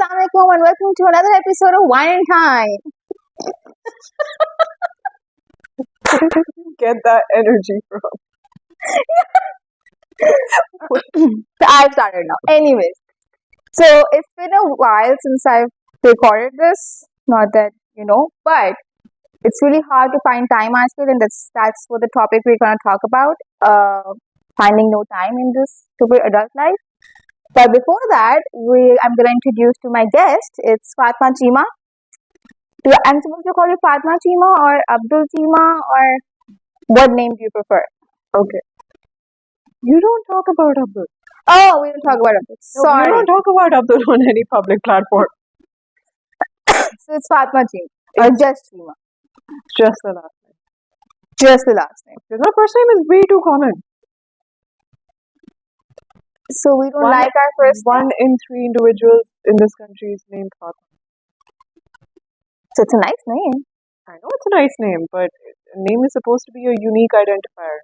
Assalamu alaikum and welcome to another episode of Wine and Time. Where did you get that energy from? I've started now. Anyways, so it's been a while since I've recorded this. Not that you know, but it's really hard to find time actually, and that's what the topic we're gonna talk about. Finding no time in this stupid adult life. But before that, I'm gonna introduce to my guest. It's Fatma Chima. I'm supposed to call you Fatma Chima or Abdul Chima, or what name do you prefer? Okay. You don't talk about Abdul. Oh, we don't talk about Abdul. No, Sorry. you don't talk about Abdul on any public platform. So it's Fatma Chima or just Chima. Just the last name. Just the last name. Because my first name is way too common. So we don't like our first name. 1 in 3 individuals in this country is named Fatma. So it's a nice name. I know it's a nice name, but a name is supposed to be a unique identifier.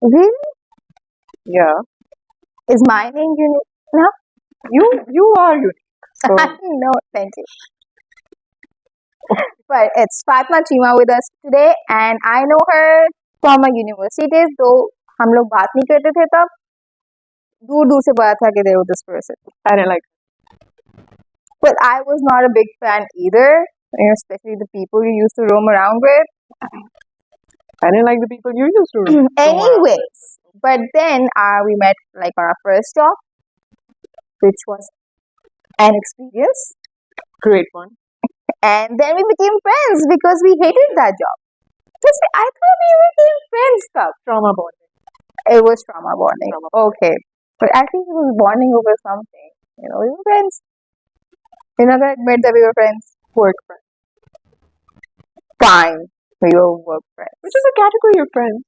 Really? Yeah. Is my name unique? No? You are unique. So No, thank you. But it's Fatma Chima with us today, and I know her from a university days, though हम लोग बात नहीं करते थे तब दूर दूर से पता था कि there was this person. I didn't like But I was not a big fan either, especially the people you used to roam around with. I didn't like the people you used to roam around with. Anyways, but then we met like on our first job, which was an experience. Great one. And then we became friends because we hated that job. I thought we became friends stuff. Trauma bonding. It was trauma bonding. Okay. But I think it was bonding over something. We were friends. You're not going to admit that we were friends. Work friends. Fine. We were work friends. Which is a category of friends.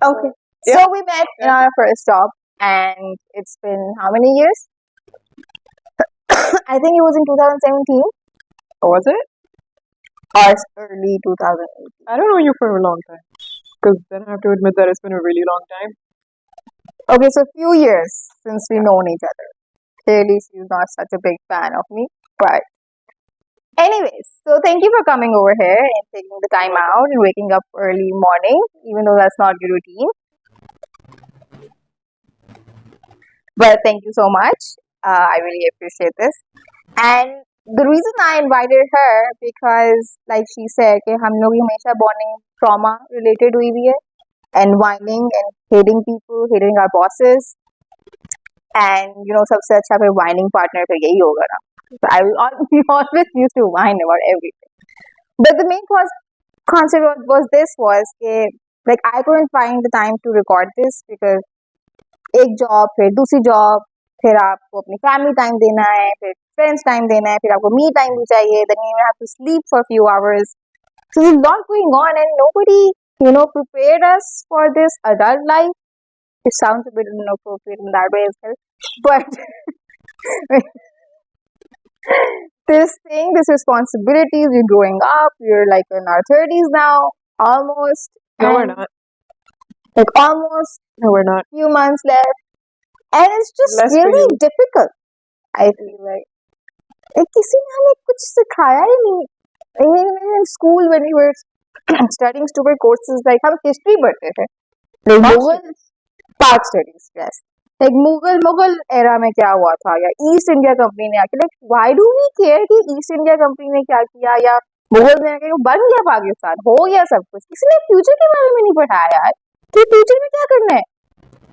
Okay. So we met in our first job, and it's been how many years? I think it was in 2017. Oh, was it? Or early 2018. I don't know you for a long time. Because then I have to admit that it's been a really long time. Okay, so a few years since we've known each other. Clearly, she's not such a big fan of me. But anyways, so thank you for coming over here and taking the time out and waking up early morning, even though that's not your routine. But thank you so much. I really appreciate this. And the reason I invited her because, like she said, कि हम लोग हमेशा bonding trauma related हुई भी है, and whining and hating people, hating our bosses, and सबसे अच्छा फिर whining partner फिर यही होगा ना. So we always used to whine about everything. But the main concept was कि like I couldn't find the time to record this because एक job फिर दूसरी job फिर आपको अपनी family time देना है, फिर friends time देना है, फिर आपको me time भी चाहिए, then you have to sleep for a few hours. So there's a lot going on, and nobody, prepared us for this adult life. It sounds a bit inappropriate in that way as well, but this responsibilities, we're growing up, we're like in our 30s now, almost. No, we're not. Like almost. No, we're not. Few months left. And it's just Less for really you. difficult, I feel like. किसी ने हमें कुछ सिखाया ही नहीं. In school when we were studying stupid courses, like हम history पढ़ते थे. Like Mughal Park studies, yes. Like Mughal era में क्या हुआ था, या East India Company ने आके, like why do we care कि East India Company ने क्या किया, या मुगल ने आके बन गया पाकिस्तान, हो गया सब कुछ. किसी ने फ्यूचर के बारे में नहीं पढ़ाया यार कि फ्यूचर में क्या करना है.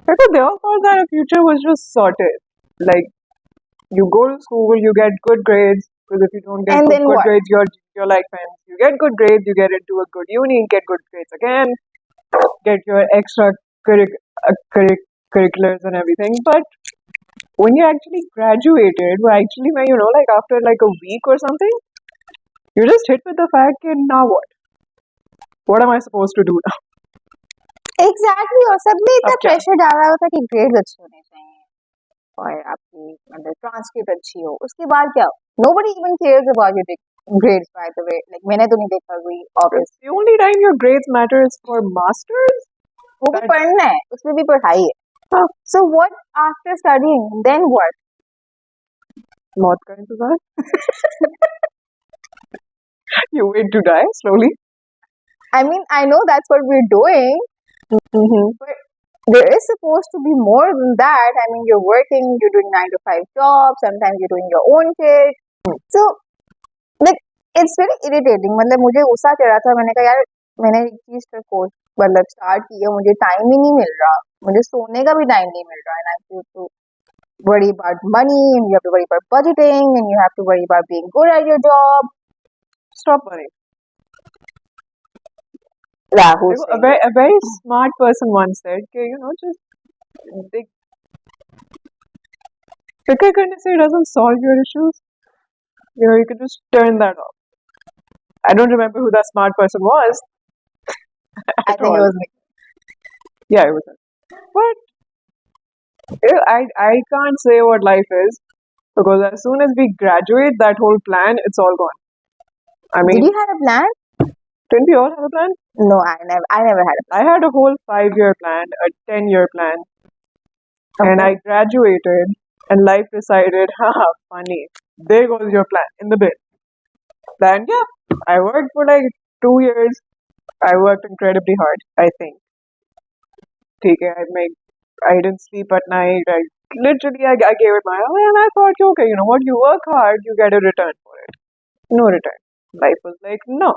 Because they all thought that a future was just sorted. Like, you go to school, you get good grades, because if you don't get good grades, you're like friends. You get good grades, you get into a good uni, get good grades again, get your extra curriculars and everything. But when you actually graduated, like after like a week or something, you're just hit with the fact that now what? What am I supposed to do now? Exactly. और सब में इतना pressure डाल रहा होता है कि grades अच्छे होने चाहिए और आपकी मतलब ट्रांसक्रिप्ट अच्छी हो. उसके बाद क्या? Nobody even cares about your grades, by the way. Like मैंने तो नहीं देखा कोई office. The only time your grades matter is for masters. वो भी पढ़ना है, उसमें भी पढ़ाई है. So what after studying? Then what? मौत का इंतजार. You wait to die slowly. I mean, I know that's what we're doing, but there is supposed to be more than that. I mean, you're working, you're doing 9 to 5 jobs, sometimes you're doing your own shit. So, like, it's very irritating. मतलब मुझे गुस्सा चढ़ा था. मैंने कहा यार मैंने एक चीज पर कोर्स मतलब स्टार्ट की है, मुझे टाइम ही नहीं मिल रहा, मुझे सोने का भी टाइम नहीं मिल रहा, and I have to worry about money, and you have to worry about budgeting, and you have to worry about being good at your job. Stop worrying. Yeah, who's saying A very smart person once said, okay, just like, fikr karne se doesn't solve your issues. You can just turn that off. I don't remember who that smart person was. I think it was me. Yeah, it was me. But I can't say what life is, because as soon as we graduate, that whole plan, it's all gone. I mean, did you have a plan? Didn't we all have a plan? No, I never had a plan. I had a whole 5-year plan, a 10-year plan, and I graduated, and life decided, haha, funny, there goes your plan in the bin. Then yeah, I worked for like 2 years. I worked incredibly hard, I think. Okay, I didn't sleep at night. I gave it my all, and I thought, okay, you know what? You work hard, you get a return for it. No return. Life was like, no.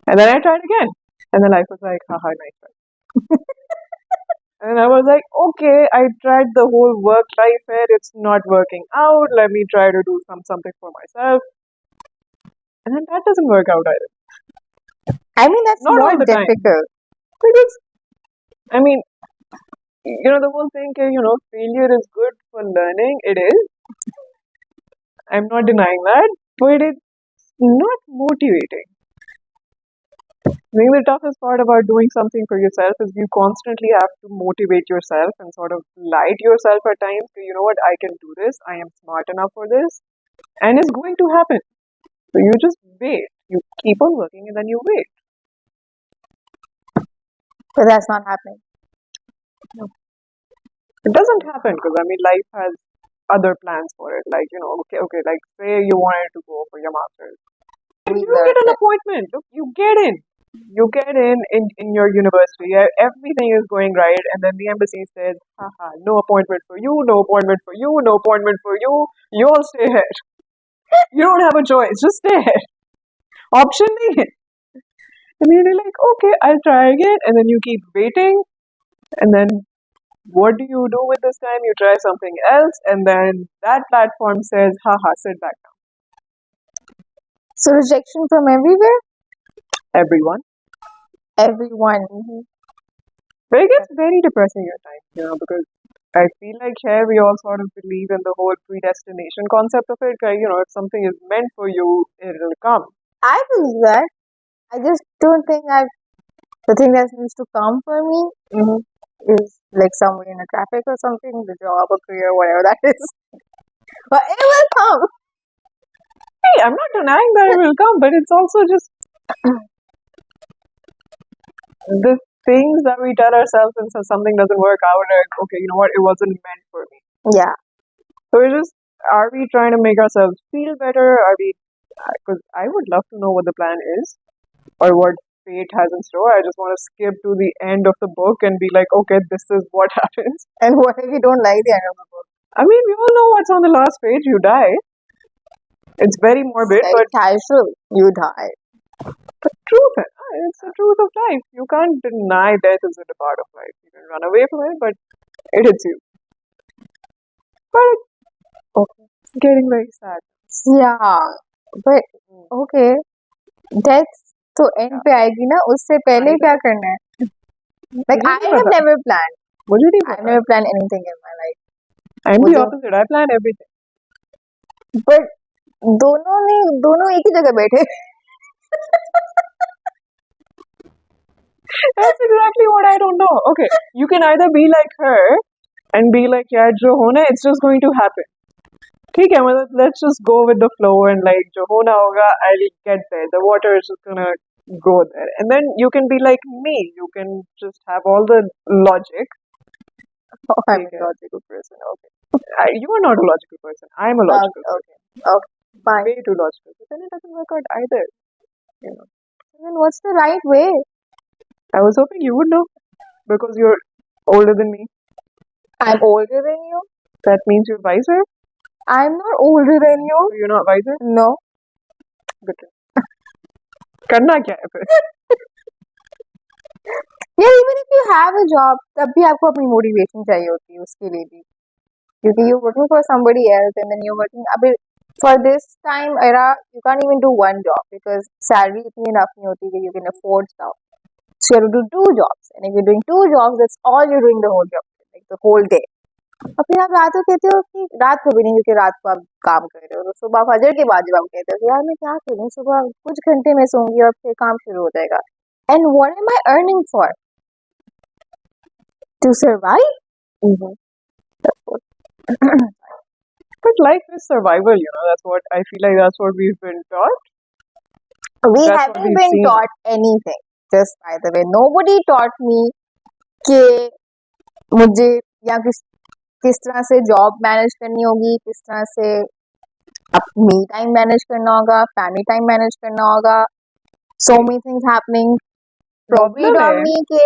And then I tried again, and then life was like, haha, nice try. And I was like, okay, I tried the whole work life here. It's not working out. Let me try to do something for myself. And then that doesn't work out either. I mean, that's not more difficult. Because, I mean, the whole thing, failure is good for learning. It is. I'm not denying that. But it's not motivating. I think the toughest part about doing something for yourself is you constantly have to motivate yourself and sort of lie to yourself at times. You know what? I can do this. I am smart enough for this. And it's going to happen. So you just wait. You keep on working and then you wait. But that's not happening. No. It doesn't happen because, life has other plans for it. Like, okay, like say you wanted to go for your master's. You get an appointment. Look, you get in. You get in your university. Everything is going right. And then the embassy says, haha, no appointment for you, no appointment for you, no appointment for you. You all stay here. You don't have a choice. Just stay here. Option nahi. And you're like, okay, I'll try again. And then you keep waiting. And then what do you do with this time? You try something else. And then that platform says, haha, sit back down. So rejection from everywhere? Everyone. Everyone. But it gets very depressing at times, because I feel like here we all sort of believe in the whole predestination concept of it. If something is meant for you, it'll come. I believe that. I just don't think the thing that needs to come for me is like somewhere in a traffic or something, the job or career, whatever that is. But it will come. Hey, I'm not denying that it will come, but it's also just the things that we tell ourselves and so something doesn't work out, like, okay, you know what, it wasn't meant for me. Yeah. So are we trying to make ourselves feel better? Because I would love to know what the plan is or what fate has in store. I just want to skip to the end of the book and be like, okay, this is what happens. And what if you don't like the end of the book? We all know what's on the last page. You die. It's very morbid, but casual. You die. The truth, it's the truth of life. You can't deny death is a part of life. You can run away from it, but it hits you. But it's getting very sad. Yeah, but okay, death तो end पे आएगी ना, उससे पहले क्या करना है? Like I have never planned. I've never planned anything in my life. I'm the opposite. I plan everything. But दोनों एक ही जगह बैठे. That's exactly what I don't know. Okay, you can either be like her and be like, yeah, jo hona, it's just going to happen. ठीक है, let's just go with the flow and like jo hona hoga, I'll get there. The water is just gonna go there. And then you can be like me. You can just have all the logic. Oh, I'm ठीक a है. logical person. Okay. You are not a logical person. I'm a logical Okay. Okay. Fine. Way too logical. But then it doesn't work out either. You know. Then what's the right way? I was hoping you would know because you're older than me. I'm older than you. That means you're wiser. I'm not older than you. So you're not wiser. No. Good. करना क्या है फिर? Yeah, even if you have a job, तब भी आपको अपनी motivation चाहिए होती है उसके लिए भी. क्योंकि you're working for somebody else and then you're working. अभी for this time era, you can't even do one job because salary इतनी enough नहीं होती कि you can afford stuff. So you have to do two jobs, and if you're doing two jobs, that's all you're doing the whole job, like the whole day. और फिर आप रात को कहते हो कि रात को भी नहीं, क्योंकि रात को आप काम कर रहे हो, तो सुबह फजर के बाद जब आप कहते हो कि यार मैं क्या करूँ, सुबह कुछ घंटे में सोऊंगी और फिर काम शुरू हो जाएगा. And what am I earning for? To survive? But life is survival, you know. That's what I feel like. That's what we've been taught. We That's what haven't we've been seen. taught anything. Just by the way, nobody taught me कि मुझे या किस तरह से job manage करनी होगी, किस तरह से मी टाइम मैनेज करना होगा, फैमिली टाइम मैनेज करना होगा. So many things happening. Probably मतलब taught है me कि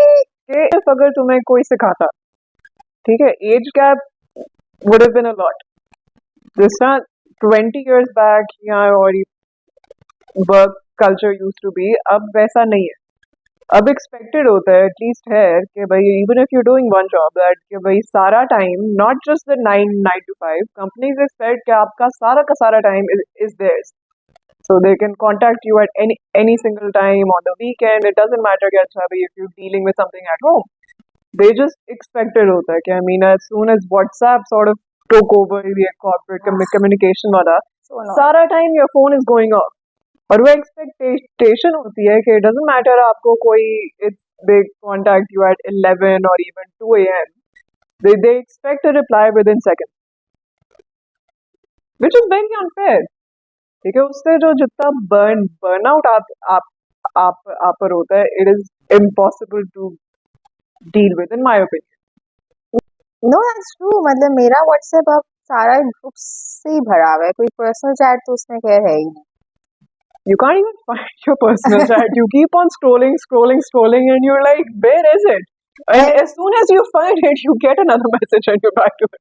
if अगर तुम्हें कोई सिखाता, ठीक है, age gap would have been a lot. This time 20 years back यहाँ और work culture used to be, अब वैसा नहीं है. अब एक्सपेक्टेड होता है एटलीस्ट है कि भाई even if you doing one job that कि भाई सारा time not just the 9 to 5 companies expect कि आपका सारा का सारा time is theirs so they can contact you at any single time on the weekend. It doesn't matter कि अच्छा भाई if you dealing with something at home they just expected होता है कि I mean as soon as WhatsApp sort of Tonk over ये corporate communication वाला सारा time your phone is going of. और वो एक्सपेक्टेशन होती है कि डजंट मैटर आपको कोई it's they contact you at 11 और even 2 AM they expect a reply within seconds which is very unfair. ठीक है, उससे जो जितना बर्नआउट आप पर होता है it is impossible to deal with in my opinion. No, that's true. मतलब मेरा व्हाट्सएप अब सारा ग्रुप से ही भरा हुआ है, कोई पर्सनल चैट तो उसमें खैर है ही नहीं. You can't even find your personal chat. You keep on scrolling, and you're like, where is it? And as soon as you find it, you get another message and you're back to it.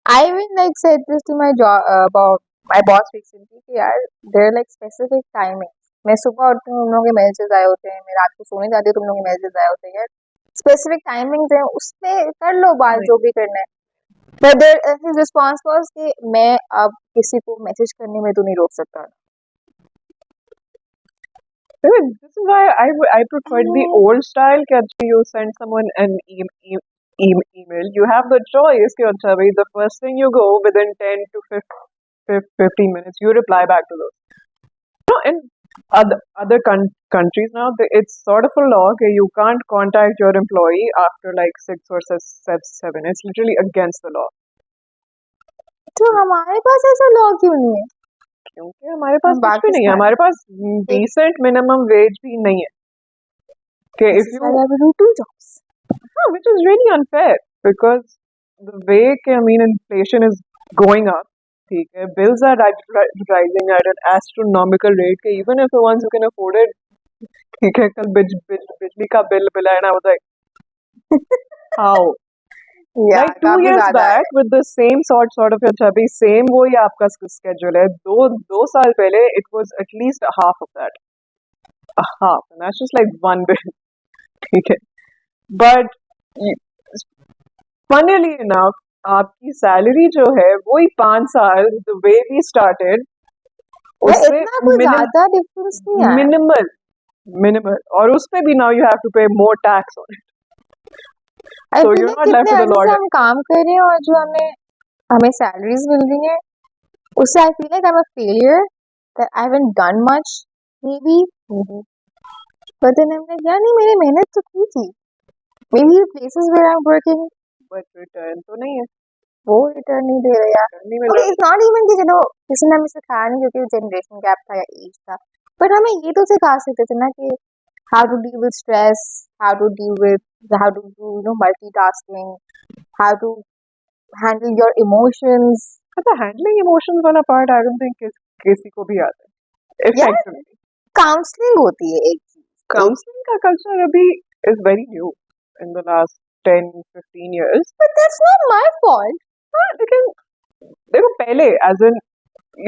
I even like said this to my about my boss recently कि यार there are like specific timings. मैं सुबह उठती हूँ, तुम लोगों के messages आए होते हैं, मैं रात को सोने जाती हूँ, तुम लोगों के मैसेजेस आए होते हैं. यार स्पेसिफिक टाइमिंग्स हैं, उसमें कर लो बात जो भी करना है. But his response was कि मैं अब किसी को मैसेज करने में तो नहीं रोक सकता. This is why I preferred the old style कि अच्छा you send someone an email. You have the choice कि अच्छा भाई the first thing you go within 10 to 15 minutes you reply back to those. You know, in other countries now it's sort of a law that you can't contact your employee after like 6 or 7. It's literally against the law. तो हमारे पास ऐसा law क्यों नहीं है? क्योंकि हमारे पास कुछ भी नहीं है. हमारे पास decent minimum wage भी नहीं है. Okay, if you have to do two jobs, which is really unfair because the way I mean inflation is going up. ठीक है, bills are rising at an astronomical rate. कि even if the ones who can afford it, ठीक है, कल बिजली का bill आया ना, I was like, how? yeah, like 2 years back with the same sort of अच्छा भाई same वही आपका schedule है. दो साल पहले it was at least a half of that. A half, and that's just like one bill. ठीक है, but funnily enough आपकी सैलरी जो है वही 5 साल the way we started उससे इतना कोई ज़्यादा डिफरेंस नहीं है. minimal और उस पे भी now you have to pay more tax on it. So you're not left with a lot. हम काम कर रहे हैं और जो हमें सैलरीज मिल रही हैं उससे I feel like I'm a failure that I haven't done much maybe. But then I'm like यार नहीं मैंने मेहनत तो की थी. Maybe the places where I'm working but return तो नहीं है. वो रिटर्न नहीं दे रहे यार. Okay, it's not even कि चलो किसी ने हमें सिखाया नहीं क्योंकि जनरेशन गैप था या एज था. बट हमें ये तो सिखा सकते थे ना कि how to deal with stress, how to do multitasking, how to handle your emotions. अच्छा, हैंडलिंग इमोशंस वाला पार्ट आई डोंट थिंक किसी को भी आता है यार इफेक्टिवली. काउंसलिंग होती है एक चीज. काउंसलिंग का कल्चर अभी is very new in the last 10-15 years. But that's not my fault. हाँ, लेकिन देखो पहले एज इन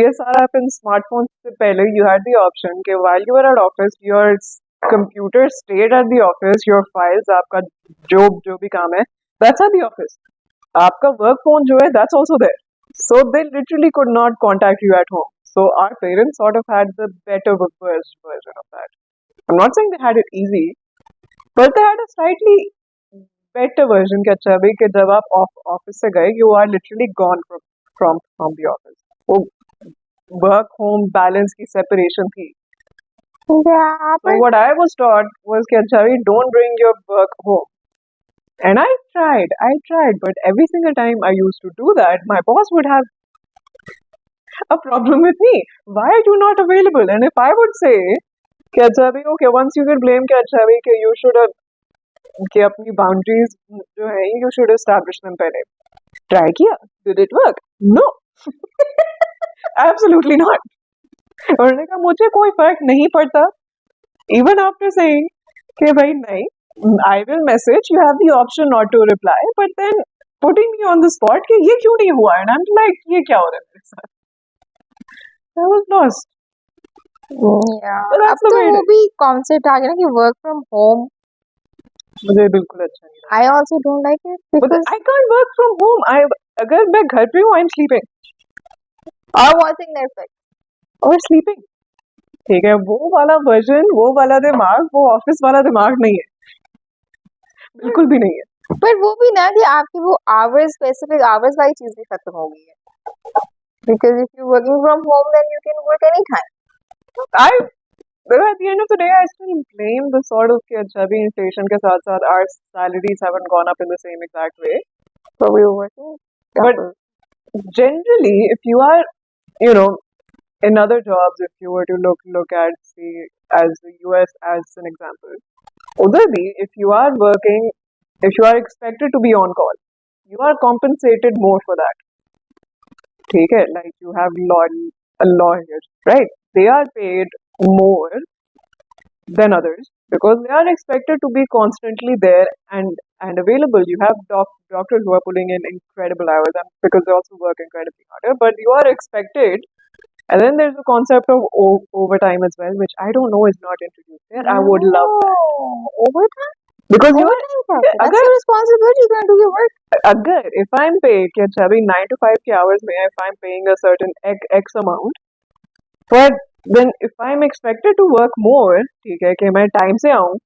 ये सारा अपन स्मार्टफोन से पहले यू हैड द ऑप्शन कि while you are at office your computer stayed at the office, your files, आपका जो भी काम है दैट्स एट द ऑफिस. आपका वर्क फोन जो है that's also there. So they literally could not contact you at home. So our parents sort of had the better version of that. I'm not saying they had it easy, but they had a slightly better version. कि अच्छा भाई कि जब आप office से गए, you are literally gone from the office. वो work home balance की separation थी. Yeah, So what I was taught was कि अच्छा भाई don't bring your work home. And I tried, but every single time I used to do that, my boss would have a problem with me. Why are you not available? And if I would say, कि अच्छा भाई okay, once you will blame कि अच्छा भाई कि you should have कि अपनी boundaries जो है you should establish them पहले. Try किया, did it work? No, absolutely not. उन्होंने कहा मुझे कोई फर्क नहीं पड़ता. Even after saying कि भाई नहीं, I will message, you have the option not to reply, but then putting me on the spot कि ये क्यों नहीं हुआ, and I'm like ये क्या हो रहा है मेरे साथ. I was lost. yeah. But अब that's the तो way it वो is. भी कॉन्सेप्ट आ गया ना कि वर्क फ्रॉम होम. मुझे बिल्कुल अच्छा नहीं लगा. I also don't like it But because I can't work from home. अगर मैं घर पे हूँ I'm sleeping or watching Netflix. or sleeping. ठीक है, वो वाला वर्जन, वो वाला दिमाग, वो ऑफिस वाला दिमाग नहीं है, बिल्कुल भी नहीं है. पर वो भी ना कि आपकी वो आवर्स स्पेसिफिक आवर्स वाली चीज भी खत्म हो गई है. Because if you're working from home, then you can work anytime. But at the end of the day, I still blame the sort of कि अच्छा भी inflation के साथ साथ our salaries haven't gone up in the same exact way. So we were working. But generally, if you are, you know, in other jobs, if you were to look at say as the US as an example, उधर भी if you are working, if you are expected to be on call, you are compensated more for that. ठीक है, like you have lawyers, right? They are paid more than others because they are expected to be constantly there and available. You have doctors who are putting in incredible hours and because they also work incredibly harder, but you are expected. And then there's the concept of overtime as well, which I don't know is not introduced there. I would love that. Overtime? Because you are Overtime क्या? That's अगर your responsibility. You're going to do your work. अगर if I'm paid कि अच्छा अभी 9 to 5 के hours में if I'm paying a certain x amount, but then if I'm expected to work more, ठीक है कि मैं टाइम से आऊँ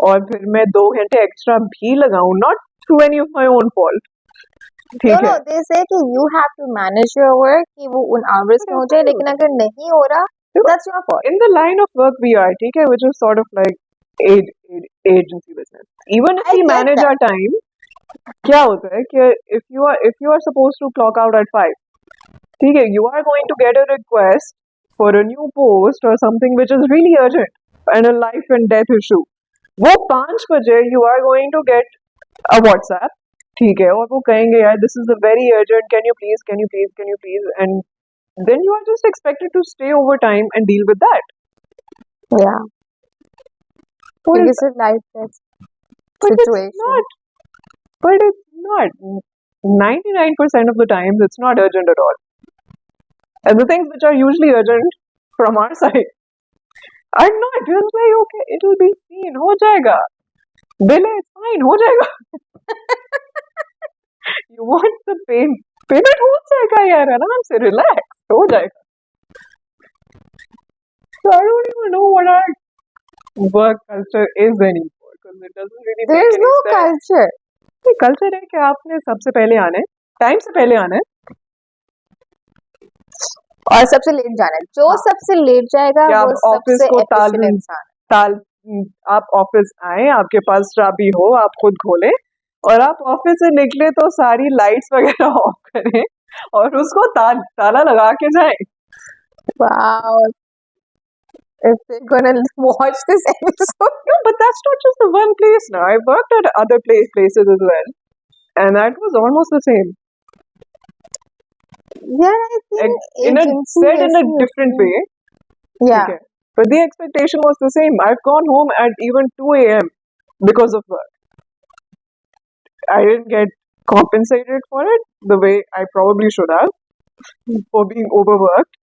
और फिर मैं 2 घंटे एक्स्ट्रा भी लगाऊँ, not through any of my own fault, ठीक है. No, they say कि you have to manage your work कि वो उन hours में हो जाए, लेकिन अगर नहीं हो रहा, that's your fault. In the line of work we are, ठीक है, which is sort of like agency business. Even if we manage our time, क्या होता है कि if you are supposed to clock out at 5, ठीक है, you are going to get a request for a new post or something which is really urgent and a life and death issue. वो 5 बजे you are going to get a WhatsApp, ठीक है, और वो कहेंगे यार this is a very urgent, can you please, and then you are just expected to stay over time and deal with that. Yeah. It's a life death situation. But it's not. 99% of the time, it's not urgent at all. And the things which are usually urgent from our side are not. Just like, okay, it'll be seen, हो जाएगा. Bill is fine, हो जाएगा. You want the payment हो जाएगा यार, आराम से relax, हो जाएगा. So I don't even know what our work culture is anymore because it doesn't really make There's any no sense. culture. Culture है कि आपने सबसे पहले आना है, टाइम से पहले आना है और सबसे लेट जाना है. जो सबसे लेट जाएगा वो सबसे efficient इंसान है. आप ऑफिस आए, आपके पास चाबी हो, आप खुद खोलें और आप ऑफिस से निकले तो सारी लाइट्स वगैरह ऑफ करें और उसको ताला लगा के जाएं. Wow. if they're gonna watch this episode. No, but that's not just the one place now. I've worked at other places as well, and that was almost the same. Yeah, I think Said in a different way. Yeah. Okay. But the expectation was the same. I've gone home at even 2 a.m. because of work. I didn't get compensated for it the way I probably should have for being overworked.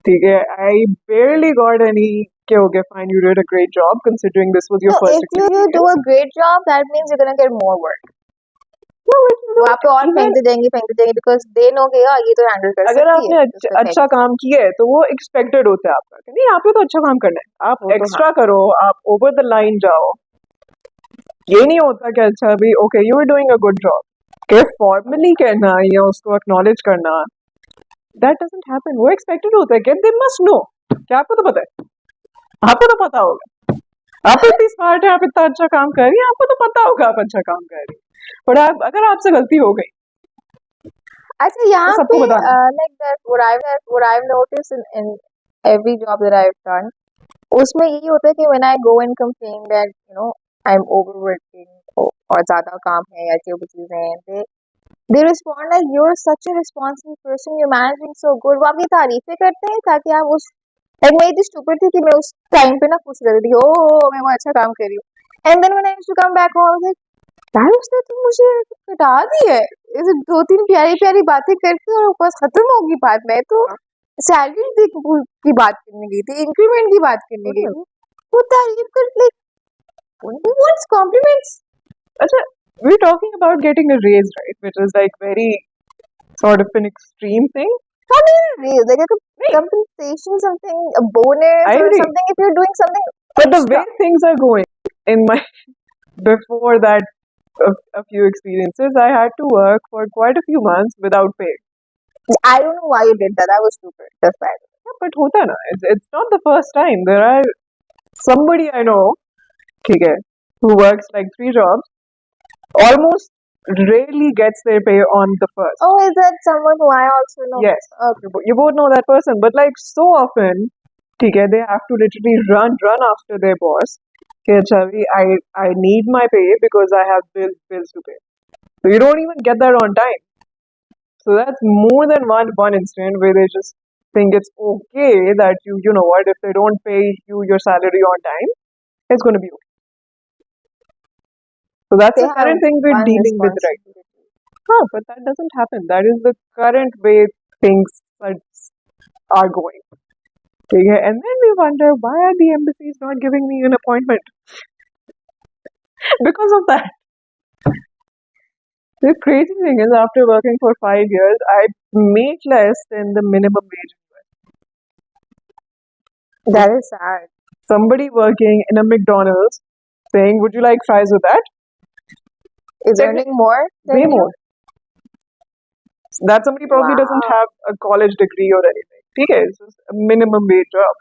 Okay, I barely got any. Okay, fine, you did a great job considering this was your No, first if you experience. do a great job, that means you're gonna get more work. No, but you वो don't आप तो और even- फेंकते जाएंगे because they know कि यार ये तो हैंडल कर अगर सकती आपने है तो उसको अच्छा काम किया है तो वो एक्सपेक्टेड होता है आपका कि नहीं आपको तो अच्छा काम करना है आप वो तो एक्स्ट्रा करो आप ओवर द लाइन जाओ ये नहीं होता कि अच्छा अभी okay you are doing a good job के फॉर्मली कहना या उसको एक्नॉलेज करना दैट डजंट हैपन वो एक्सपेक्टेड होता है कि दे मस्ट नो क्या आपको तो पता है आपको तो पता होगा आप इतनी स्मार्ट है आप इतना अच्छा काम कर रही हैं आपको तो पता होगा आप अच्छा काम कर रही हैं पर आप अगर आपसे गलती हो गई अच्छा यहाँ तो सबको पे बताना like that what I've noticed in every job that I've done उसमें यही होता है कि when I go and complain that you know I'm overworking और ज़्यादा काम है या जो भी चीज़ें हैं they respond like you're such a responsible person you're managing so good वो आपकी तारीफें करते हैं ताकि आप उस like मैं इतनी stupid थी कि मैं उस टाइम पे ना खुश रहती थी ओ मैं बहुत अच्छा काम कर रही हूँ and then when I used to come back home I was like यार उसने तो मुझे घटा दी है ऐसे दो तीन प्यारी प्यारी बातें करके और बस खत्म होगी बात मैं तो सैलरी की बात करने गई थी इंक्रीमेंट की बात करने गई थी वो तारीफ कर लाइक who wants compliments अच्छा we're talking about getting a raise right which is like very sort of an extreme thing not even a raise like a compensation something a bonus I or agree. something if you're doing something but the extra. way things are going in my before that a few experiences I had to work for quite a few months without pay I don't know why you did that I was stupid that's bad yeah, but hota na it's not the first time there are somebody I know ठीक है who works like 3 jobs almost rarely gets their pay on the first oh is that someone who I also know yes okay. you both know that person but like so often ठीक है they have to literally run after their boss कि अच्छा अभी I need my pay because I have bills to pay so you don't even get that on time so that's more than one incident where they just think it's okay that you know what if they don't pay you your salary on time it's going to be okay so that's They the current have thing we're one dealing with right responsibility. but that doesn't happen that is the current way things are going okay and then we wonder why are the embassies not giving me an appointment because of that the crazy thing is after working for 5 years I make less than the minimum wage That is sad. somebody working in a McDonald's saying would you like fries with that Is earning more than way you? more that somebody probably doesn't Wow. have a college degree or anything okay it's just a minimum wage job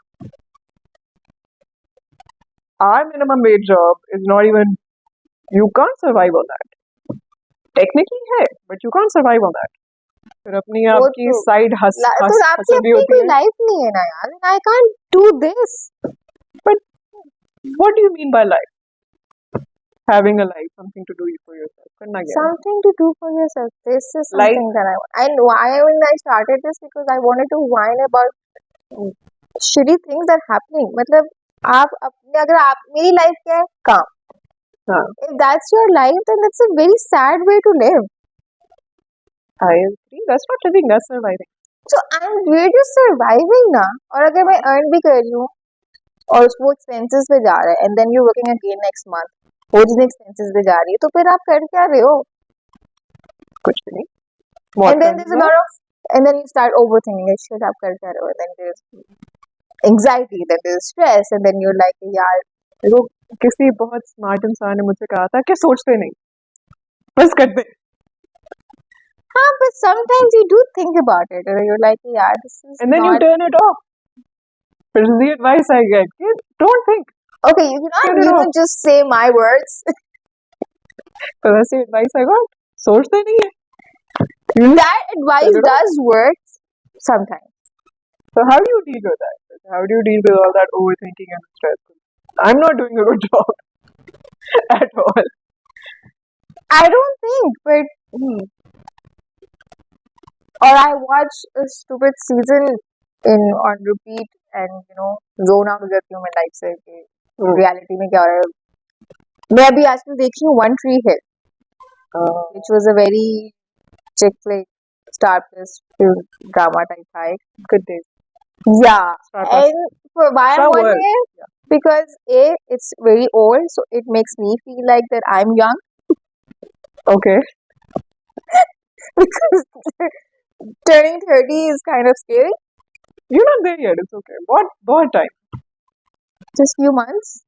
our minimum wage job is not even you can't survive on that technically है but you can't survive on that फिर अपनी वो आपकी तो side तो आपकी hustle भी अपनी होती कोई है लाइफ नहीं है ना यार I can't do this but what do you mean by life having a life something to do for yourself करना क्या है something to do for yourself this is Like- something that I know why when I started this because I wanted to whine about shitty things that happening मतलब आप अपने अगर आप मेरी life क्या है काम हाँ if that's your life then that's a very sad way to live I agree that's not living that's surviving so we're just surviving ना और अगर मैं earn भी कर रही हूँ और वो expenses पे जा रहा है and then you're working again next month वो जितने expenses पे जा रही है तो फिर आप कर क्या रहे हो कुछ भी नहीं and then there's a lot of and then you start overthinking like shit आप कर क्या रहे हो and then there's anxiety then there's stress and then you're like यार देखो किसी बहुत स्मार्ट इंसान ने मुझसे कहा था कि सोचते नहीं बस करते हाँ but sometimes you do think about it and you're like यार this is and then you not turn it off which is the advice I get कि don't think okay you cannot Turn it you off. know just say my words तो वैसे advice I got सोचते नहीं है that advice Turn it off. does work sometimes so how do you deal with that How do you deal with all that overthinking and stress? I'm not doing a good job at all. I don't think, but or I watch a stupid season on repeat and zone out हो जाती हूँ मैं life से कि reality में क्या हो रहा है. मैं अभी आजकल देख रही हूँ One Tree Hill, which was a very chick flick, star plus drama type high. Good days. Yeah, Star plus. and for why I'm Star watching World. it, because it's very old, so it makes me feel like that I'm young. Okay. Because turning 30 is kind of scary. You're not there yet. It's okay. What time? Just few months.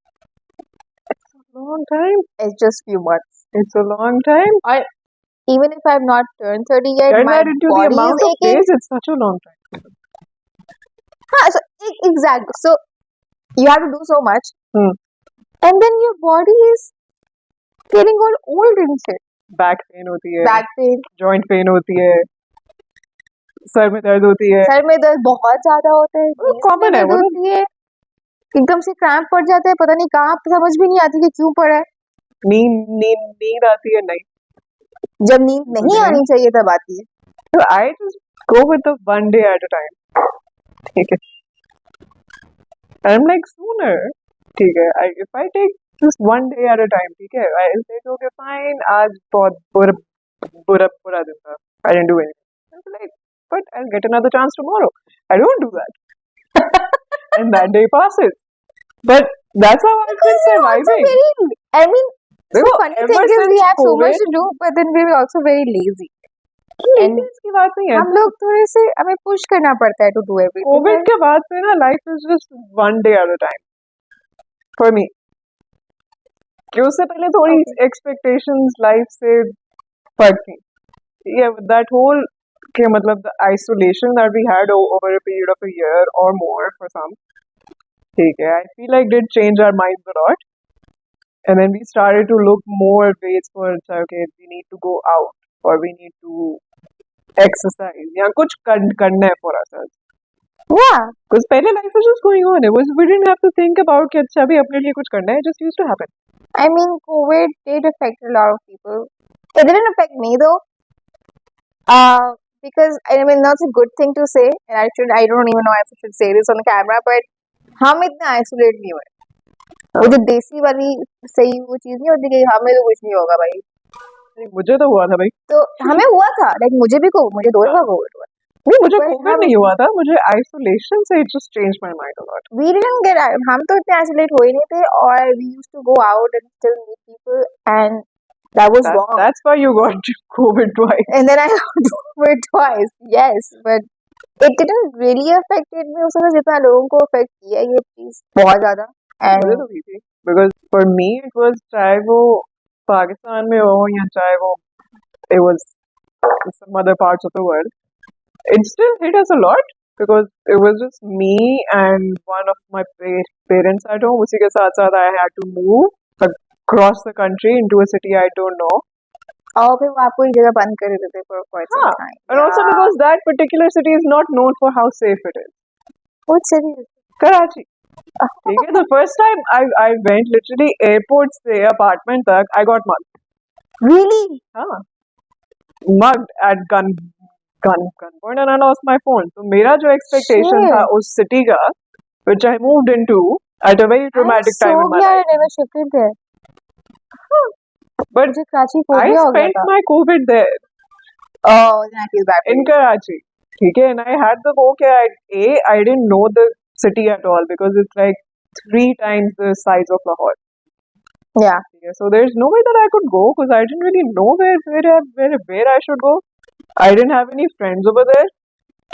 It's a long time. It's just few months. It's a long time. Even if I've not turned 30 yet, Turn my that into the body amount is of aching. days. It's such a long time. So, exactly. So you have to do so much, and then your body is getting all old and shit. Back pain होती है. Back pain. Joint pain होती है. Sir में दर्द होती है. Sir में दर्द बहुत ज्यादा होता है. कॉमन है वो. होती है. एकदम से क्रैम्प पड़ जाता है. पता नहीं कहाँ, समझ भी नहीं आती कि क्यों पड़ा है. नींद आती है नहीं. जब नींद नहीं आनी चाहिए तब आती है. So I just go with the one day at a time. ठीक है. I'm like sooner. ठीक है. If I take just one day at a time, ठीक है. I'll say okay fine. आज बहुत बुरा दिन था. I didn't do anything. I'm like, but I'll get another chance tomorrow. I don't do that. And that day passes. But that's how I've been surviving. I mean, the funny thing is we have so much to do, but then we're also very lazy. And इसकी बात नहीं है. हम लोग थोड़े से हमें push करना पड़ता है to do everything. कोविड के बाद से ना life is just one day at a time for me. कि उससे पहले थोड़ी expectations life से फर्क थी. Yeah, with that whole कि मतलब the isolation that we had over a period of a year or more for some. ठीक है. I feel like did change our minds a lot. And then we started to look more ways for okay, we need to go out or we need to exercise या कुछ करना है for ourselves. Yeah. Because पहले life was just going on. We didn't have to think about कि अच्छा भी अपने लिए कुछ करना है. It just used to happen. I mean, COVID did affect a lot of people. It didn't affect me though. Because I mean that's a good thing to say, and I don't even know if I should say this on the camera, but हम इतना isolate नहीं हुए. वो जो देसी वाली सही वो चीज नहीं होती कि हमें तो कुछ नहीं होगा भाई. मुझे तो हुआ था भाई. तो हमें हुआ था, लाइक मुझे 2 बार कोविड हुआ. नहीं मुझे कोविड नहीं हुआ था. मुझे आइसोलेशन से it just changed my mind a lot. We didn't get हम तो इतने आइसोलेट हुए नहीं थे, और we used to go out and still meet people, and that was wrong. That's why you got COVID twice. And then I got COVID twice. Yes, but it didn't really affect me उसने जितना लोगों को affect किया ये चीज बहुत ज्यादा. मुझे तो भी थी. Because for me it was चाहे वो पाकिस्तान में हो या चाहे वो it was some other parts of the world, it still hit us a lot because it was just me and one of my parents at home. उसी के साथ साथ I had to move across the country into a city I don't know. और फिर आपको एक जगह बंद कर देते for quite some time. And also because that particular city is not known for how safe it is. What city is it? Karachi. ठीक है. The first time I went literally airport से apartment तक I got mugged. Really? हाँ. Mugged at gunpoint and I lost my phone. So मेरा जो expectation था उस city का, which I moved into at a very traumatic time in my life. I never shifted there. But I spent my COVID there. Oh, then I feel bad. In Karachi. ठीक है. And I had the okay. I didn't know the city at all because it's like 3 times the size of Lahore. Yeah. So there's no way that I could go because I didn't really know where I should go. I didn't have any friends over there.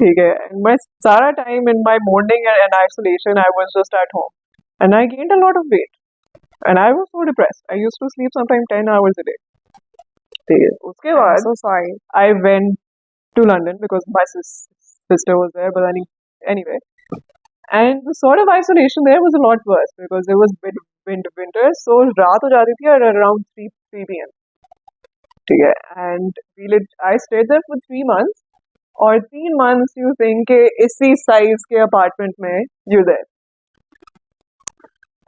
ठीक है. And my सारा time in my mourning and isolation I was just at home. And I gained a lot of weight. And I was so depressed. I used to sleep sometimes 10 hours a day. ठीक है. उसके बाद I'm so sorry. I went to London because my sister was there, but anyway. And the sort of isolation there was a lot worse because it was winter, so रात हो जाती थी at around 3 p.m. ठीक है. And I stayed there for 3 months. और 3 months you think कि इसी size के apartment में you're there.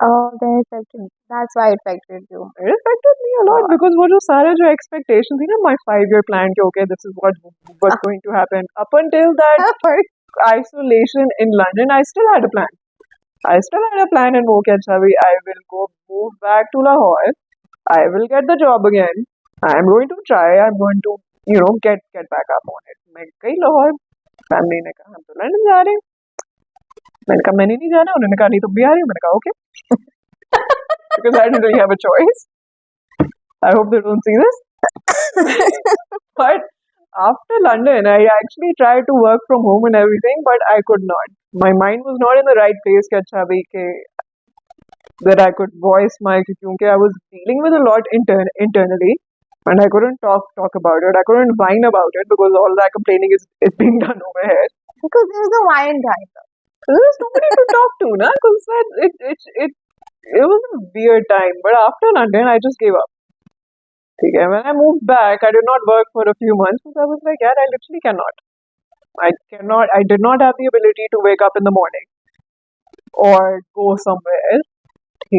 Oh, then it affected. That's why it affected you. It affected me a lot because वो जो सारे जो expectation थी ना, my 5-year plan कि okay, this is what's going to happen. Up until that isolation in London, I still had a plan. I still had a plan in okay, अच्छा भी I will go move back to Lahore. I will get the job again. I'm going to try. I'm going to get back up on it. मैं गई Lahore. Family ने कहा हम तो London जा रहे हैं. मैंने कहा मैंने नहीं जाना. उन्होंने कहा नहीं तुम भी आ रही हो. मैंने कहा okay. Because I didn't really have a choice. I hope they don't see this. But after London, I actually tried to work from home and everything, but I could not. My mind was not in the right place कि अच्छा भी कि that I could voice my क्योंकि I was dealing with a lot internally and I couldn't talk about it. I couldn't whine about it because all that complaining is being done over here. Because there was a whine time. There was nobody to talk to, na? Because it was a weird time. But after London, I just gave up. Okay, when I moved back, I did not work for a few months because I was like, yeah, I literally cannot. I did not have the ability to wake up in the morning or go somewhere.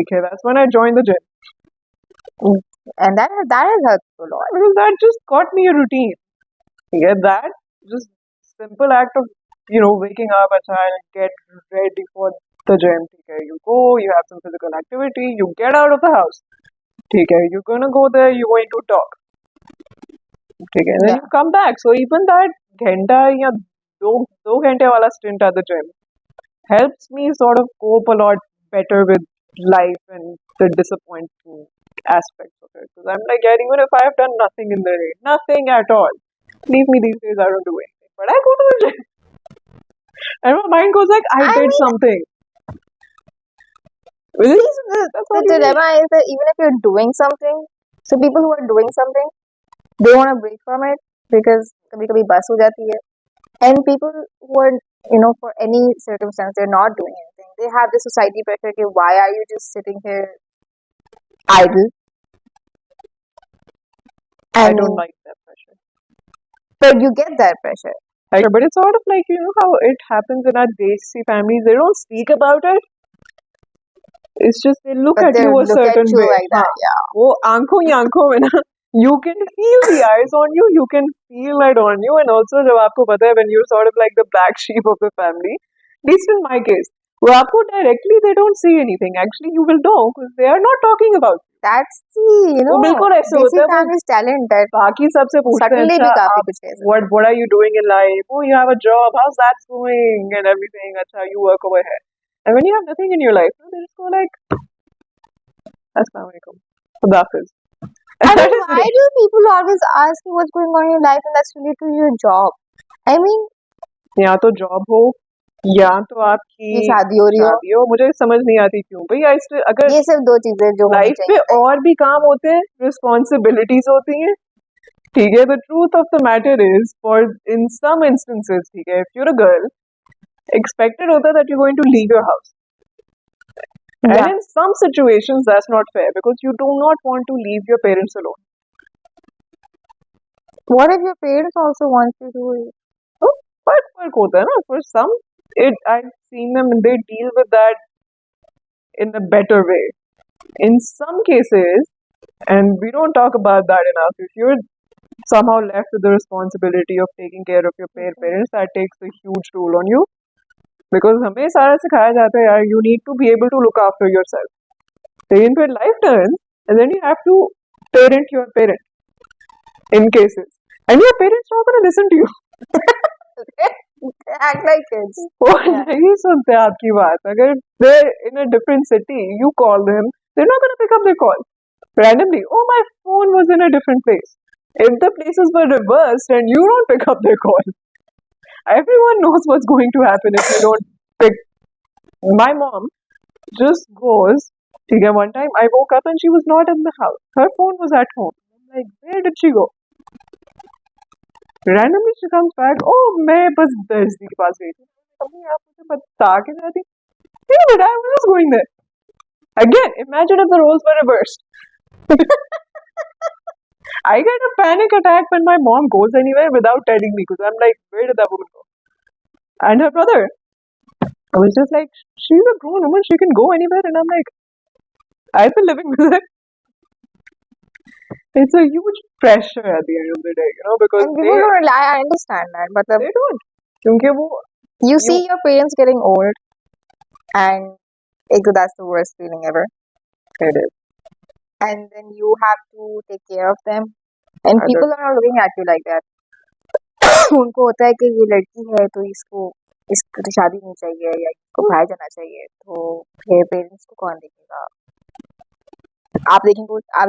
Okay, that's when I joined the gym. And that has helped a lot. Because that just got me a routine. Yeah, that just simple act of waking up a child, get ready for the gym. Okay, you go, you have some physical activity, you get out of the house. Okay, you're gonna go there, you're going to talk. Okay, and then you come back. So even that ghanta ya do ghante wala stint at the gym helps me sort of cope a lot better with life and the disappointing aspects of it. Because I'm like, yeah, even if I have done nothing in the day, nothing at all, leave me these days, I don't do anything. But I go to the gym. And my mind goes like, I did something. The dilemma is that even if you're doing something, so people who are doing something, they want to break from it because kabhi bus ho jati hai. And people who are, for any circumstance, they're not doing anything. They have the society pressure that why are you just sitting here idle? And I don't like that pressure. But you get that pressure. But it's sort of like, how it happens in our Desi families. They don't speak about it. It's just they look at you a certain way. Like that, yeah. वो आंखों में ना, you can feel the eyes on you. You can feel it on you. And also, जब आपको पता है when you're sort of like the black sheep of the family, at least in my case, वो आपको directly they don't say anything. Actually, you will know because they are not talking about it. That's the, वो बिल्कुल ऐसे होता है. Family's talent that बाकी सबसे पूछते हैं अच्छा what are you doing in life? Oh, you have a job. How's that going? And everything. अच्छा, you work over here. And when you have nothing in your life, they just go like, Assalamualaikum. Khudafis. I mean, why do people always ask you what's going on in your life and that's related to your job? I mean, या तो job हो या तो आपकी शादी हो रही हो. मुझे समझ नहीं आती क्यों भैया इससे अगर ये सिर्फ दो चीजें जो लाइफ पे और भी काम होते हैं, रिस्पॉन्सिबिलिटीज होती हैं. ठीक है, the truth of the matter is for in some instances, ठीक है, if you're a girl, expected होता है that you're going to leave your house. And in some situations that's not fair because you do not want to leave your parents alone. What if your parents also want you to? Oh, but फर्क होता है ना. For some, I've seen them and they deal with that in a better way. In some cases, and we don't talk about that enough, if you're somehow left with the responsibility of taking care of your parents, that takes a huge toll on you. Because हमें सारा सिखाया जाता है यार, you need to be able to look after yourself. Then when life turns, and then you have to parent your parent in cases, and your parents not going to listen to you. Act like kids. वो नहीं सुनते आपकी बात. अगर they're in a different city, you call them, they're not going to pick up their call randomly. Oh, my phone was in a different place. If the places were reversed and you don't pick up their call, everyone knows what's going to happen if you don't pick. My mom just goes. Okay, one time I woke up and she was not in the house. Her phone was at home. I'm like, where did she go? Randomly she comes back. Oh, मैं बस दर्जी के पास गई थी. अम्मी आप मुझे बता के जाती. Yeah, but I was just going there. Again, imagine if the roles were reversed. I get a panic attack when my mom goes anywhere without telling me because I'm like, where did that woman go? And her brother, I was just like, she's a grown woman, she can go anywhere, and I'm like, I've been living with it. It's a huge pressure at the end of the day, because And people don't rely. I understand that, but they don't. क्योंकि वो you see your parents getting old, and that's the worst feeling ever. it is. And then you have to take care of them, and Other- people are not looking at you like that. उनको होता है कि ये लड़की है तो इसको तो शादी नहीं चाहिए या इसको बाहर जाना चाहिए, तो फिर पेरेंट्स को कौन देखेगा? आप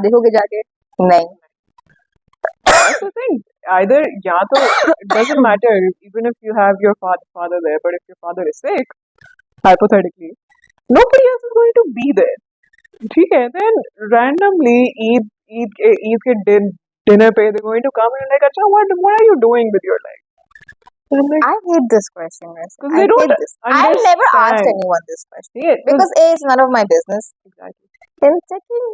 देखोगे जाके? नहीं. That's the thing. Either या तो it doesn't matter even if you have your father there, but if your father is sick, hypothetically, nobody else is going to be there. ठीक है? Then randomly Eid के dinner पे they're going to come and like, अच्छा, what are you doing with your life? And I'm like, I hate this question. because they don't I've never asked understand. anyone this question Yeah, because A, it's none of my business. exactly. And second,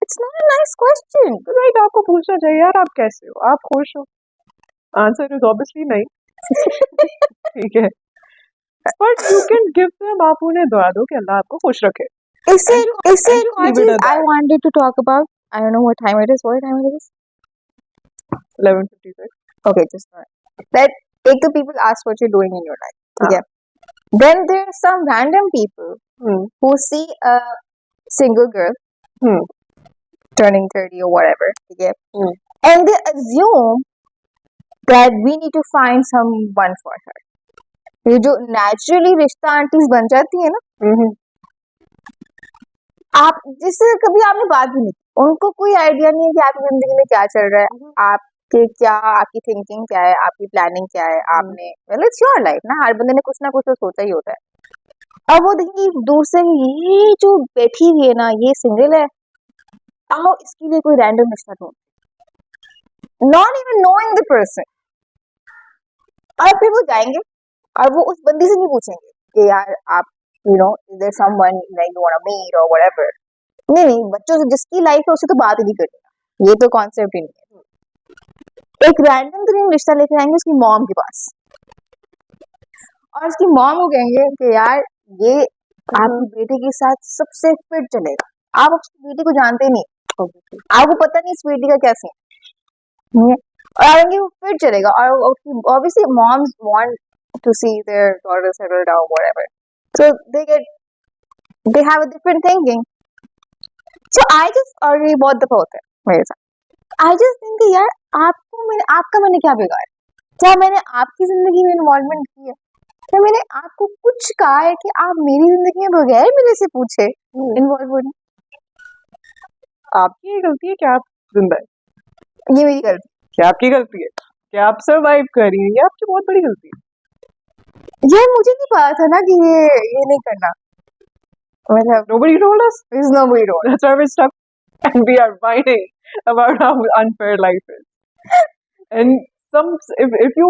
it's not a nice question. तो like आपको पूछना चाहिए यार आप कैसे हो, आप खुश हो? Answer is obviously नहीं. ठीक है. But you can give them, आप उन्हें दुआ दो कि अल्लाह आपको खुश रखे. इससे just एक और leave it चीज at I that. wanted to talk about. I don't know what time it is. What time it is? 11:56. Okay, just not. That take the people ask what you're doing in your life. हाँ. Yeah. Then there are some random people who see a single girl turning 30 or whatever. Yeah. And they assume that we need to find someone for her. ये जो naturally रिश्ता aunties बन जाती है ना, आप जिससे कभी आपने बात भी नहीं की, उनको कोई आइडिया नहीं है कि आपकी जिंदगी में क्या चल रहा है, आपकी थिंकिंग क्या है, आपकी प्लानिंग क्या है, आपने इट्स योर लाइफ ना, हर बंदे ने कुछ ना कुछ तो सोचा ही होता है। अब वो देखेंगे दूर से ये जो बैठी हुई है ना, ये सिंगल है, आओ इसके लिए कोई रैंडम रिश्ता ढूंढ, not even knowing the person. और फिर वो जाएंगे और वो उस बंदी से नहीं पूछेंगे कि यार आप is there someone that you want to meet or whatever. नहीं, बच्चों से जिसकी लाइफ है उससे तो बात ही नहीं करनी, ये तो कॉन्सेप्ट ही नहीं है। एक रैंडम तरीन रिश्ता लेके आएंगे उसकी मॉम के पास, और उसकी मॉम को कहेंगे कि यार ये आपकी बेटे के साथ सबसे फिट चलेगा। आप उसकी बेटी को जानते ही नहीं, आपको पता नहीं इस बेटी का क्या सीन है, और आएंगे वो फिट चलेगा। और obviously moms want to see their daughter settle down, whatever. So they have a different thinking. So I just already bought the boat मेरे साथ. I just think यार आपका मैंने क्या बिगाड़ा? क्या मैंने आपकी जिंदगी में इन्वॉल्वमेंट की है? क्या मैंने आपको कुछ कहा है कि आप मेरी जिंदगी में बगैर मेरे से पूछे इन्वॉल्व हो? आपकी गलती है क्या आप जिंदा है? ये मेरी गलती। क्या आपकी गलती है? क्या आप सर्वाइव कर रही हैं? ये आपकी बहुत बड़ी गलती है। यार मुझे नहीं पता था ना कि ये नहीं करना। मतलब nobody told us. There's nobody told. That's why we're stuck and we are whining about how unfair life is. And if you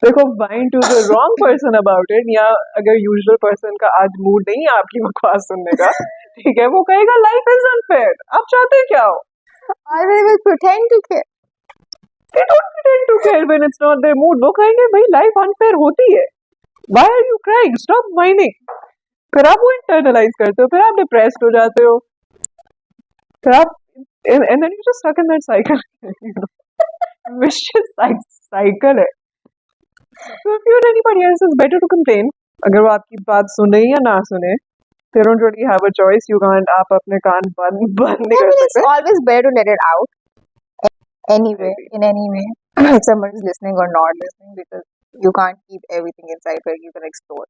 देखो whine to the wrong person about it, या अगर usual person का आज mood नहीं है आपकी बकवास सुनने का, ठीक है, वो कहेगा life is unfair. आप चाहते क्या हो? Or they will pretend to care. They don't pretend to care when it's not their mood. वो कहेंगे भाई life unfair होती है. Why are you crying? Stop whining. फिर आप वो internalize करते हो, फिर आप depressed हो जाते हो, फिर आप and then you just stuck in that cycle. Vicious cycle है. So if you're anybody else, it's better to complain. अगर वो आपकी बात सुने या ना सुने, they don't really have a choice. You can't आप अपने कान बंद नहीं कर सकते. It's always better to let it out. Anyway, in any way, if someone is listening or not listening, because you can't keep everything inside, where you can explore.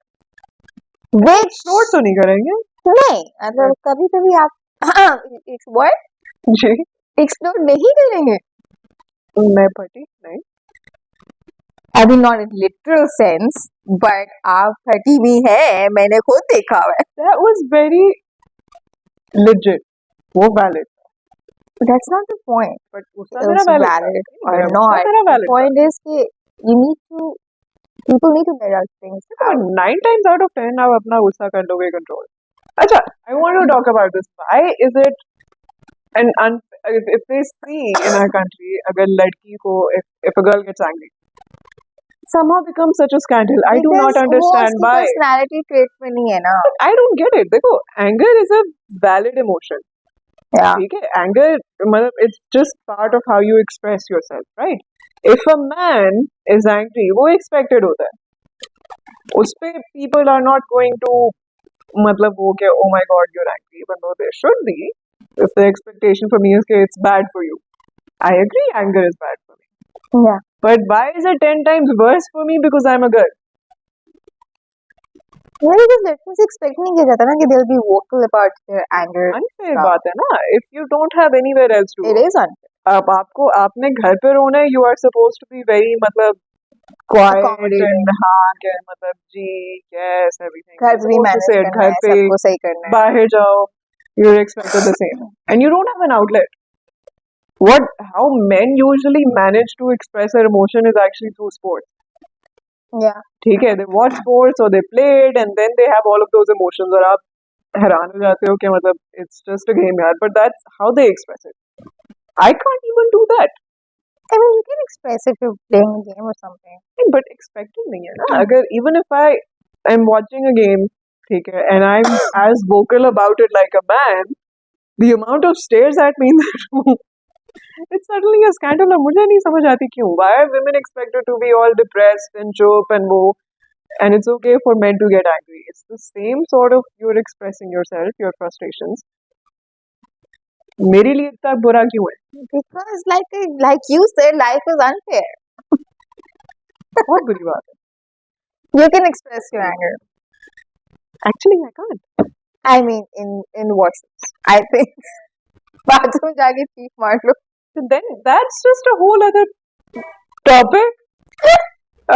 Which explore तो नहीं करेंगे? नहीं, मतलब कभी-कभी आप what? जी. Explore नहीं करेंगे? मैं फटी नहीं. I mean not in literal sense, but आप फटी भी हैं, मैंने खुद देखा हुआ है. That was very legit. वो valid. That's not the point. But it was valid or not. The point is कि people need to let out things. 9 times out of 10 आप अपना गुस्सा कर लोगे control. अच्छा, I want to talk about this. Why is it an if they see in our country, अगर लड़की को if a girl gets angry, somehow becomes such a scandal. I do not understand why. Personality trait में नहीं है ना. I don't get it. देखो, anger is a valid emotion. Yeah. ठीक है, anger मतलब it's just part of how you express yourself, right? If a man is angry, वो expected होता है. उस पे people are not going to मतलब वो कि oh my god you're angry, even though they should be. If the expectation for me is that it's bad for you, I agree anger is bad for me. Yeah. But why is it 10 times worse for me because I'm a girl? Yeah, because ladies expect नहीं किया जाता ना कि they'll be vocal about their anger. Unfair बात है ना. If you don't have anywhere else to go. It is unfair. अब आपको आपने घर पे रोना है, you are supposed to be very मतलब quiet and हाँ क्या मतलब जी yes everything. घर भी manage करना है, सबको सही करना है. बाहर जाओ, you're expected the same, and you don't have an outlet. How men usually manage to express their emotion is actually through sports. Yeah. ठीक है, they watch sports or they played and then they have all of those emotions और आप हैरान हो जाते हो कि मतलब it's just a game यार, but that's how they express it. I can't even do that. I mean, you can express if you're playing a game or something. But expected नहीं है ना. अगर even if I am watching a game, ठीक है, and I'm as vocal about it like a man, the amount of stares at me in the room, it's suddenly a scandal. और मुझे नहीं समझ आती क्यों. Why are women expected to be all depressed and chup and wo, and it's okay for men to get angry? It's the same sort of you're expressing yourself, your frustrations. मेरे लिए इतना बुरा क्यों है? Because like you said, life is unfair. बहुत बुरी बात है. You can express your anger. Actually, I can't. I mean, in washrooms. I think bathroom जाके चीख मार लो. Then that's just a whole other topic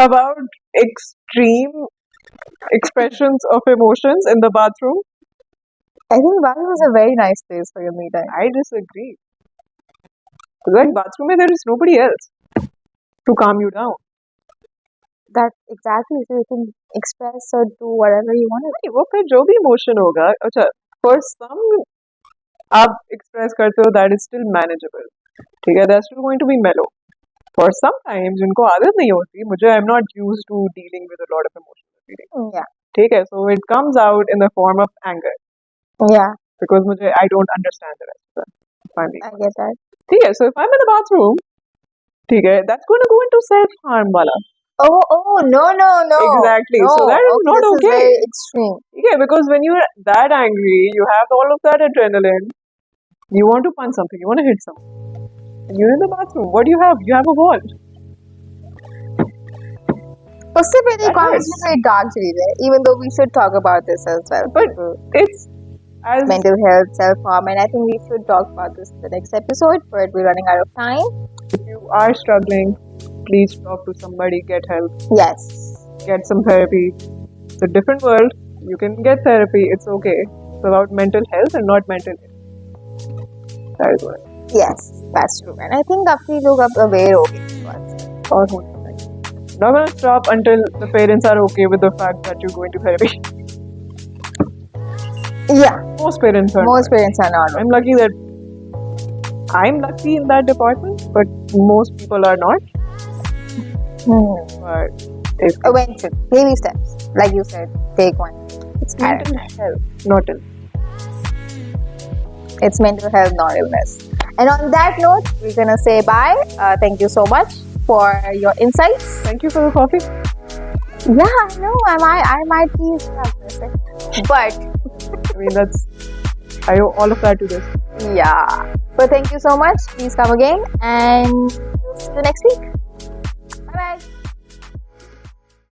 about extreme expressions of emotions in the bathroom. I think bathroom is a very nice place for your me time. I disagree. Like bathroom में there is nobody else to calm you down. That exactly, so you can express or do whatever you want. वो फिर जो भी emotion होगा, अच्छा, for some आप express करते हो that is still manageable. ठीक है, they're still going to be mellow. For sometimes जिनको आदत नहीं होती, मुझे I'm not used to dealing with a lot of emotions every day. Yeah. ठीक है, so it comes out in the form of anger. Yeah. Because I don't understand the rest of them. I get that. ठीक है, so if I'm in the bathroom, ठीक है, that's going to go into self-harm वाला. Oh, no. Exactly. No. So that is not this okay. Is very extreme. Yeah, because when you're that angry, you have all of that adrenaline. You want to punch something. You want to hit something. And you're in the bathroom. What do you have? You have a wall. उससे पहले conversation very dark चली जाए. Even though we should talk about this as well. But it's as mental health, self-harm, and I think we should talk about this in the next episode. But we're running out of time. If you are struggling, please talk to somebody. Get help. Yes. Get some therapy. It's a different world. You can get therapy. It's okay. It's about mental health and not mental illness. That is what. Yes, that's true. And I think काफी लोग अब aware हो गए इस बात से. और होने चाहिए. Not gonna stop until the parents are okay with the fact that you're going to therapy. Yeah. Most parents are. Most parents are not. I'm lucky in that department, but most people are not. But eventually, baby steps, like you said, take one. It's mental health, not illness. It's mental health, not illness. And on that note, we're gonna say bye. Thank you so much for your insights. Thank you for the coffee. Yeah, I know. I might be stuck, but I mean I owe all of that to this. Yeah. But thank you so much. Please come again and see you next week.